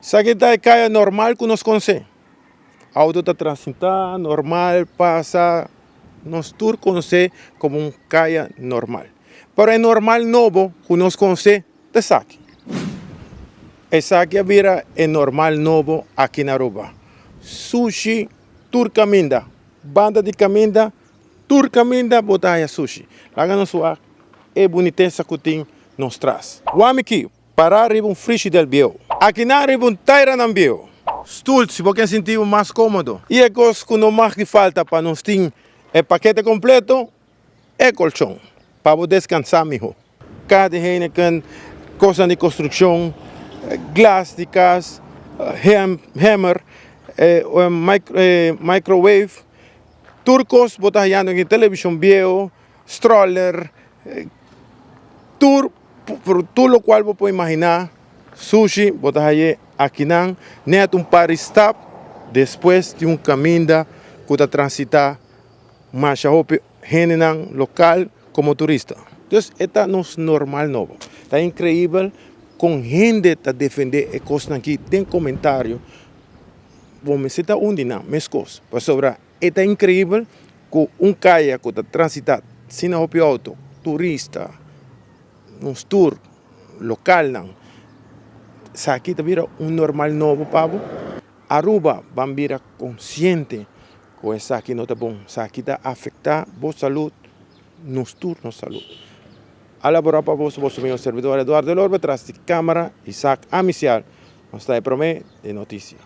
Sabe que está caia normal que nos conhece. Auto está transitando, normal, passa. Nós tour conhece como caia normal. Pero é normal novo que nos conhece de saque. Essa aqui vira é normal novo aqui na Aruba. Sushi, tour caminda. Banda de caminda, tour caminda, botar sushi. Lá no sua é boniteza que tem nos traz. O aqui, para arriba frisch del bio. Aqui na arriba taira na bio. Stoel, se você sentir mais cômodo. E é coisa que não mais que falta para nós ter é paquete completo, é colchão. Para você descansar, mijo. Cada gente com coisa de construção, glass de casa, hammer, microwave, turcos, botar já em televisão bio, stroller, por tudo o qual você pode imaginar, sushi, botar aí aqui não, net par stop, depois de caminho que está transitar, mas gente local como turista. Então, é normal novo. Está incrível com gente que defende a coisa aqui, tem comentário. Vamos se está onde não, mas coisas. Por sobre, é incrível que caia que está transitar, sem auto, turista, tour local não. Isso aqui está vira normal novo, Pablo. Aruba vai virar consciente que isso aqui não está bom. Isso aqui está afetar a saúde, nos turnos saúde. A laborar para vos, meu servidor Eduardo Lorbe, tras de câmara, Isaac Amicial, nos está de notícia.